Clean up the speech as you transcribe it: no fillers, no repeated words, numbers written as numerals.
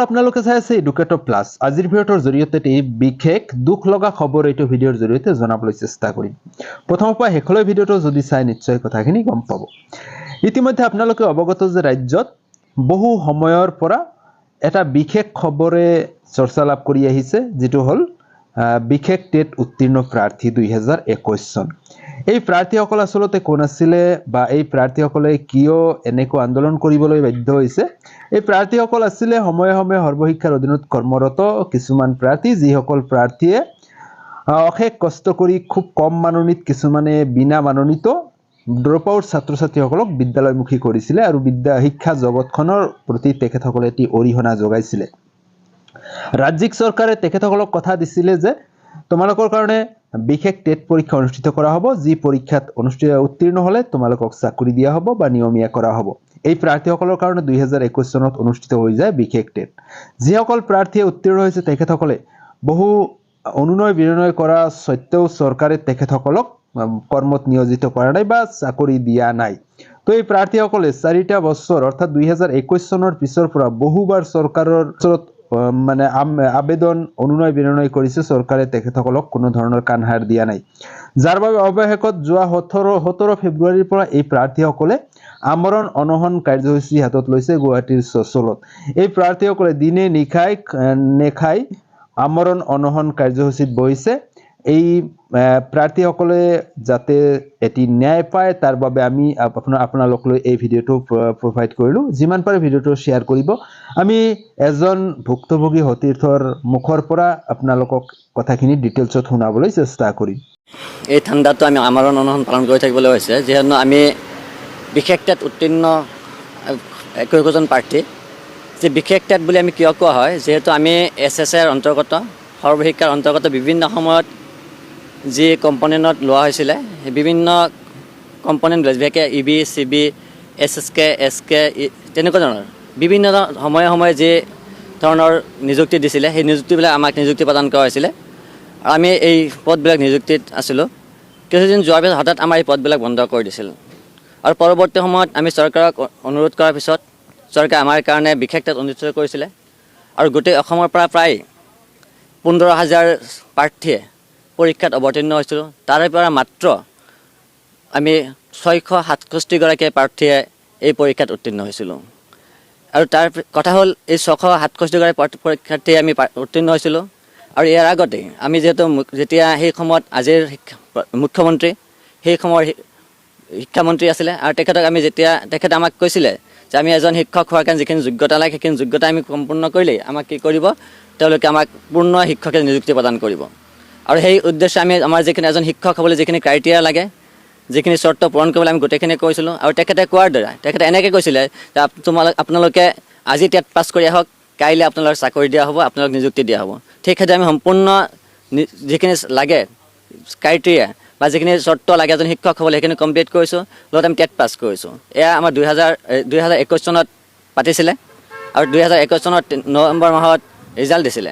আপোনালোকে চাই আছে এডুকেটৰ প্লাস আজিৰ ভিডিঅ'ৰ জৰিয়তে এই বিশেষ দুখ লগা খবৰ এইটো ভিডিঅ'ৰ জৰিয়তে জনাবলৈ চেষ্টা কৰিম প্ৰথমৰ পৰা শেষলৈ ভিডিঅ'টো যদি চাই নিশ্চয় কথাখিনি গম পাব ইতিমধ্যে আপোনালোকে অৱগত যে ৰাজ্যত বহু সময়ৰ পৰা এটা বিশেষ খবৰে চৰ্চা লাভ কৰি আহিছে যেটো হল বিশেষ টেট উত্তীৰ্ণ প্ৰাৰ্থী 2021 চন এই প্ৰাৰ্থীসকল আসলতে কোন আছিল বা এই প্ৰাৰ্থীসকলে কিয় এনেকৈ আন্দোলন কৰিবলৈ বাধ্য হৈছে এই প্ৰাৰ্থীসকল আছিল সময়ে সময়ে সৰ্বশিক্ষাৰ অধীনত কৰ্মৰত কিছুমান প্ৰাৰ্থী যিসকল প্ৰাৰ্থীয়ে অশেষ কষ্ট কৰি খুব কম মাননিত কিছুমানে বিনা মাননিত ড্ৰপ আউট ছাত্ৰ-ছাত্ৰীসকলক বিদ্যালয়মুখী কৰিছিল আৰু শিক্ষা জগতখনৰ প্ৰতি তেখেতসকলে এটি অৰিহণা যোগাইছিল ৰাজ্যিক চৰকাৰে তেখেতসকলক কথা দিছিল যে তোমালোকৰ কাৰণে বিশেষ টেট পৰীক্ষা অনুষ্ঠিত কৰা হ'ব যি পৰীক্ষাত উত্তীৰ্ণ হলে তোমালোকক চাকৰি দিয়া হ'ব বা নিয়মীয়া কৰা হ'ব এই প্ৰাৰ্থীসকলৰ কাৰণে 2021 চনত অনুষ্ঠিত হৈ যায় বিশেষ টেট যিসকল প্ৰাৰ্থীয়ে উত্তীৰ্ণ হৈছে তেখেতসকলে বহু অনুনয় বিনয় কৰা সত্ত্বেও চৰকাৰে তেখেতসকলক কৰ্মত নিয়োজিত কৰা নাই বা চাকৰি দিয়া নাই তো এই প্ৰাৰ্থীসকলে 4টা বছৰ অৰ্থাৎ 2021 চনৰ পিছৰ পৰা বহুবাৰ চৰকাৰৰ মানে আবেদন অনুনয় বিনয় কৰিছে চৰকাৰে তেখেতসকলক কোনো ধৰণৰ কাণহাৰ দিয়া নাই যাৰ বাবে অৱশেষত যোৱা 17 ফেব্ৰুৱাৰীৰ পৰা এই প্ৰাৰ্থীসকলে আমৰণ অনহন কাৰ্যসূচী হাতত লৈছে গুৱাহাটীৰ চচলত এই প্ৰাৰ্থীসকলে দিনে নেখাই আমৰণ অনহন কাৰ্যসূচীত বহিছে এই প্ৰাৰ্থীসকলে যাতে এটি ন্যায় পায় তাৰ বাবে আমি আপোনালোকলৈ এই ভিডিঅটো প্ৰভাইড কৰিলো যিমান পাৰে ভিডিঅটো শেয়াৰ কৰিব আমি এজন ভুক্তভোগী হতীৰ্থৰ মুখৰ পৰা আপোনালোকক কথাখিনি ডিটেইলছত শুনাবলৈ চেষ্টা কৰিম এই ঠাণ্ডাটো আমি আমৰণ অনহন পালন কৰি থাকিবলৈ হৈছে যেহেতু আমি বিশেষ টেট উত্তীৰ্ণ একৈজন প্ৰাৰ্থী যে বিশেষ টেট বুলি আমি কিয় কোৱা হয় যেহেতু আমি এছএছৰ অন্তৰ্গত সৰ্বশিক্ষাৰ অন্তৰ্গত বিভিন্ন সময়ত যি কম্পোনেণ্টত লোৱা হৈছিল বিভিন্ন কম্পোনেণ্ট বিশেষকৈ ইবি চিবি এছএছকে এছকে তেনেকুৱা ধৰণৰ বিভিন্ন সময়ে সময়ে যি ধৰণৰ নিযুক্তি দিছিলে সেই নিযুক্তিবিলাক আমাক নিযুক্তি প্ৰদান কৰা হৈছিলে আৰু আমি এই পদবিলাক নিযুক্তিত আছিলোঁ কিছুদিন যোৱাৰ পিছত হঠাৎ আমাৰ এই পদবিলাক বন্ধ কৰি দিছিল আৰু পৰৱৰ্তী সময়ত আমি চৰকাৰক অনুৰোধ কৰাৰ পিছত চৰকাৰে আমাৰ কাৰণে বিশেষ টেট অনুষ্ঠিত কৰিছিলে আৰু গোটেই অসমৰ পৰা প্ৰায় 15,000 প্ৰাৰ্থীয়ে পৰীক্ষাত অৱতীৰ্ণ হৈছিল তাৰে পৰা মাত্ৰ আমি 667 গৰাকী প্ৰাৰ্থীয়ে এই পৰীক্ষাত উত্তীৰ্ণ হৈছিলোঁ আৰু তাৰ কথা হ'ল এই 667 গৰাকী পৰীক্ষাৰ্থীয়ে আমি উত্তীৰ্ণ হৈছিলোঁ আৰু ইয়াৰ আগতে আমি যেতিয়া সেই সময়ত আজিৰ মুখ্যমন্ত্ৰী সেই সময়ৰ শিক্ষামন্ত্ৰী আছিলে আৰু তেখেতক আমি তেখেতে আমাক কৈছিলে যে আমি এজন শিক্ষক হোৱাৰ কাৰণে যিখিনি যোগ্যতা লাগে সেইখিনি যোগ্যতা আমি সম্পূৰ্ণ কৰিলেই আমাক কি কৰিব তেওঁলোকে আমাক পূৰ্ণ শিক্ষকে নিযুক্তি প্ৰদান কৰিব আৰু সেই উদ্দেশ্যে আমি আমাৰ যিখিনি এজন শিক্ষক হ'বলৈ যিখিনি ক্ৰাইটেৰিয়া লাগে যিখিনি চৰ্ত পূৰণ কৰিবলৈ আমি গোটেইখিনি কৈছিলোঁ আৰু তেখেতে কোৱাৰ দ্বাৰা তেখেতে এনেকৈ কৈছিলে যে আপোনালোকে আজি টেট পাছ কৰি আহক কাইলৈ আপোনালোকৰ চাকৰি দিয়া হ'ব আপোনালোক নিযুক্তি দিয়া হ'ব ঠিক সেইদৰে আমি সম্পূৰ্ণ যিখিনি লাগে ক্ৰাইটেৰিয়া বা যিখিনি চৰ্ত লাগে এজন শিক্ষক হ'বলৈ সেইখিনি কমপ্লিট কৰিছোঁ লগত আমি টেট পাছ কৰিছোঁ এয়া আমাৰ 2021 চনত পাতিছিলে আৰু 2021 চনত নৱেম্বৰ মাহত ৰিজাল্ট দিছিলে